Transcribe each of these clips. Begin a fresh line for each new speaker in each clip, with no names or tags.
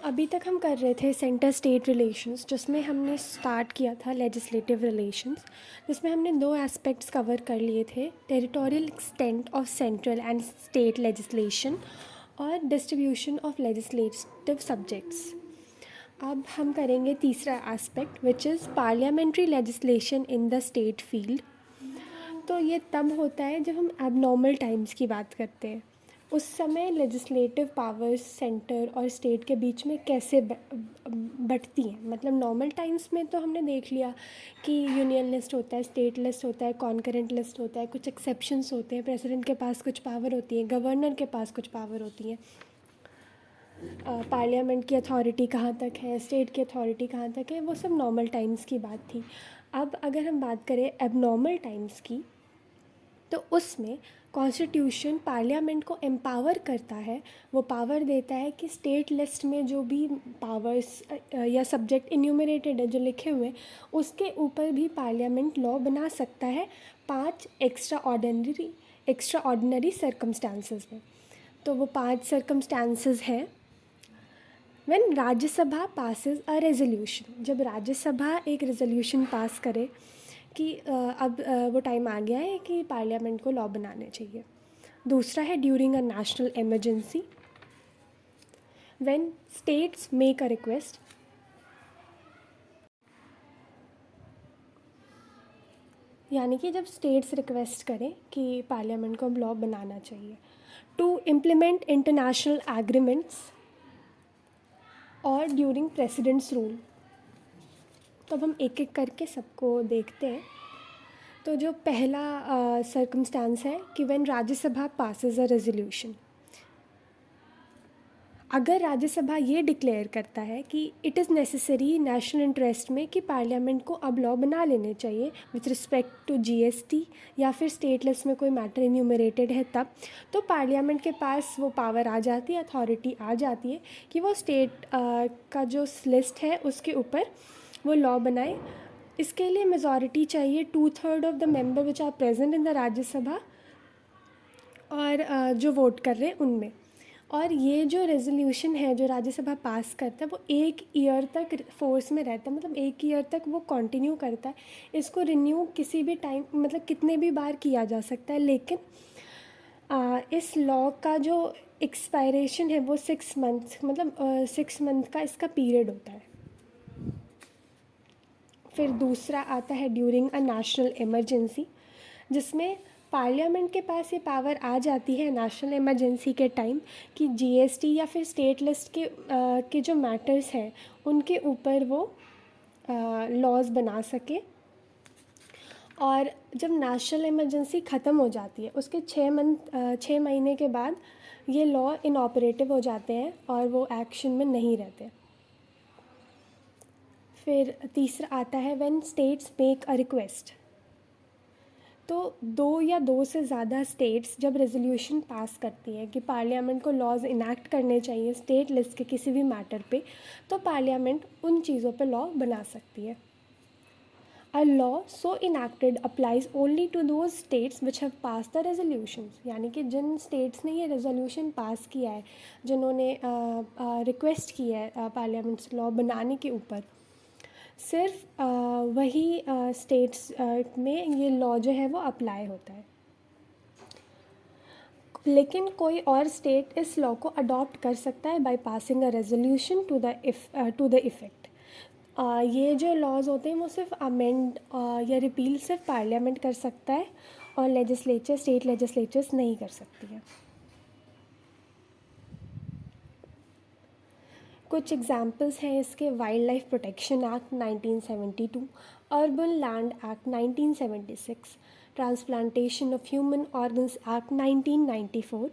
अभी तक हम कर रहे थे सेंटर स्टेट रिलेशंस, जिसमें हमने स्टार्ट किया था लेजिस्लेटिव रिलेशंस, जिसमें हमने दो एस्पेक्ट्स कवर कर लिए थे, territorial extent of central and state legislation और डिस्ट्रीब्यूशन ऑफ लेजिस्लेटिव सब्जेक्ट्स। अब हम करेंगे तीसरा aspect, which is parliamentary legislation in the state field. तो ये तब होता है जब हम एबनॉर्मल टाइम्स की बात करते हैं। उस समय लेजिस्लेटिव पावर्स सेंटर और स्टेट के बीच में कैसे बंटती हैं। मतलब नॉर्मल टाइम्स में तो हमने देख लिया कि यूनियन लिस्ट होता है, स्टेट लिस्ट होता है, कॉन्करेंट लिस्ट होता है, कुछ एक्सेप्शंस होते हैं, प्रेसिडेंट के पास कुछ पावर होती है, गवर्नर के पास कुछ पावर होती है, पार्लियामेंट की अथॉरिटी कहाँ तक है, स्टेट की अथॉरिटी कहाँ तक है, वो सब नॉर्मल टाइम्स की बात थी। अब अगर हम बात करें एबनॉर्मल टाइम्स की, तो उसमें कॉन्स्टिट्यूशन पार्लियामेंट को एम्पावर करता है, वो पावर देता है कि स्टेट लिस्ट में जो भी पावर्स या सब्जेक्ट इन्यूमरेटेड है जो लिखे हुए हैं, उसके ऊपर भी पार्लियामेंट लॉ बना सकता है 5 एक्स्ट्रा ऑर्डिनरी सर्कमस्टांसेस में। तो वो 5 सर्कमस्टांसेस हैं। When Rajya Sabha passes a resolution, जब राज्यसभा एक रेजोल्यूशन पास करे कि अब वो टाइम आ गया है कि पार्लियामेंट को लॉ बनाने चाहिए। दूसरा है during a national emergency, when states make a request, यानी कि जब स्टेट्स रिक्वेस्ट करें कि पार्लियामेंट को अब लॉ बनाना चाहिए, टू इम्प्लीमेंट इंटरनेशनल एग्रीमेंट्स और ड्यूरिंग प्रेसिडेंट्स रूल। तो अब हम एक एक करके सबको देखते हैं। तो जो पहला सर्कमस्टांस है कि when Rajya Sabha passes a resolution, अगर राज्यसभा ये डिक्लेयर करता है कि it is necessary national interest में कि पार्लियामेंट को अब लॉ बना लेने चाहिए विथ रिस्पेक्ट टू जीएसटी या फिर स्टेट लिस्ट में कोई मैटर इन्यूमरेटेड है, तब तो पार्लियामेंट के पास वो पावर आ जाती है, अथॉरिटी आ जाती है कि वो स्टेट का जो लिस्ट है उसके ऊपर वो लॉ बनाए। इसके लिए मेजॉरिटी चाहिए 2/3 of the member which are present in the Rajya Sabha, और जो वोट कर रहे हैं उनमें। और ये जो रेजोल्यूशन है जो राज्यसभा पास करता है वो 1 ईयर तक फोर्स में रहता है, मतलब 1 ईयर तक वो कंटिन्यू करता है। इसको रिन्यू किसी भी टाइम, मतलब कितने भी बार किया जा सकता है, लेकिन इस लॉ का जो एक्सपायरेशन है वो 6 मंथ, मतलब 6 मंथ का इसका पीरियड होता है। फिर दूसरा आता है ड्यूरिंग अ नेशनल इमरजेंसी, जिसमें पार्लियामेंट के पास ये पावर आ जाती है नेशनल इमरजेंसी के टाइम कि जीएसटी या फिर स्टेट लिस्ट के जो मैटर्स हैं उनके ऊपर वो लॉज बना सके। और जब नेशनल इमरजेंसी ख़त्म हो जाती है उसके 6 महीने के बाद ये लॉ इनऑपरेटिव हो जाते हैं और वो एक्शन में नहीं रहते। फिर तीसरा आता है when states make a request. तो 2 या 2 से ज़्यादा स्टेट्स जब रेजोल्यूशन पास करती हैं कि पार्लियामेंट को लॉज इनैक्ट करने चाहिए स्टेट लिस्ट के किसी भी मैटर पे, तो पार्लियामेंट उन चीज़ों पे लॉ बना सकती है। A law so enacted applies only to those states which have pass the resolutions, यानी कि जिन स्टेट्स ने ये रेजोल्यूशन पास किया है, जिन्होंने रिक्वेस्ट की है पार्लियामेंट से लॉ बनाने के ऊपर, सिर्फ वही स्टेट्स में ये लॉ जो है वो अप्लाई होता है। लेकिन कोई और स्टेट इस लॉ को अडॉप्ट कर सकता है by passing a resolution to the effect. ये जो लॉज होते हैं वो सिर्फ अमेंड या रिपील सिर्फ पार्लियामेंट कर सकता है और स्टेट लेजिस्लेचर्स नहीं कर सकती है। कुछ एग्जाम्पल्स हैं इसके: wildlife protection act 1972, urban land act 1976, transplantation of human organs act 1994,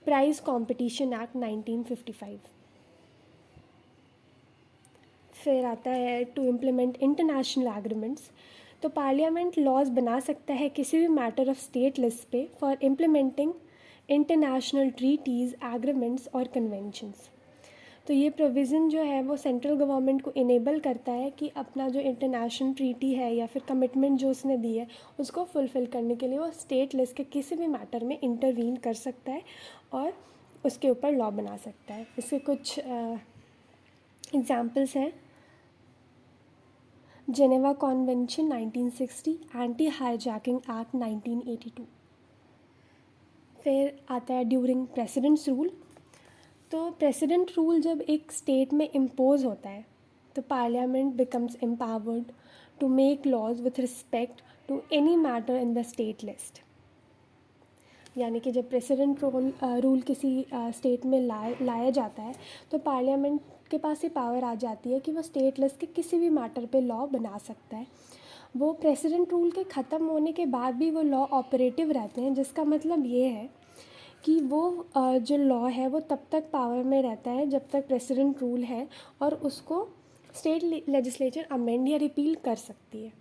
prize competition act 1955। फिर आता है टू इम्प्लीमेंट इंटरनेशनल एग्रीमेंट्स। तो पार्लियामेंट लॉज बना सकता है किसी भी मैटर ऑफ स्टेट लिस्ट पे for implementing international treaties, agreements और कन्वेंशंस। तो ये प्रोविज़न जो है वो सेंट्रल गवर्नमेंट को इनेबल करता है कि अपना जो इंटरनेशनल ट्रीटी है या फिर कमिटमेंट जो उसने दी है उसको फुलफ़िल करने के लिए वो स्टेट लिस्ट के किसी भी मैटर में इंटरवीन कर सकता है और उसके ऊपर लॉ बना सकता है। इसके कुछ एग्जाम्पल्स हैं Geneva convention 1960, anti hijacking act 1982। फिर आता है ड्यूरिंग प्रेसिडेंट्स रूल। तो प्रेसिडेंट रूल जब एक स्टेट में इम्पोज होता है तो parliament becomes empowered to make laws with respect to any matter in the state list. यानी कि जब प्रेसिडेंट रूल किसी स्टेट में लाया जाता है तो पार्लियामेंट के पास ये पावर आ जाती है कि वो स्टेट लिस्ट के किसी भी मैटर पे लॉ बना सकता है। वो प्रेसिडेंट रूल के ख़त्म होने के बाद भी वो लॉ ऑपरेटिव रहते हैं, जिसका मतलब ये है कि वो जो लॉ है वो तब तक पावर में रहता है जब तक प्रेसिडेंट रूल है, और उसको स्टेट लेजिस्लेचर अमेंड या रिपील कर सकती है।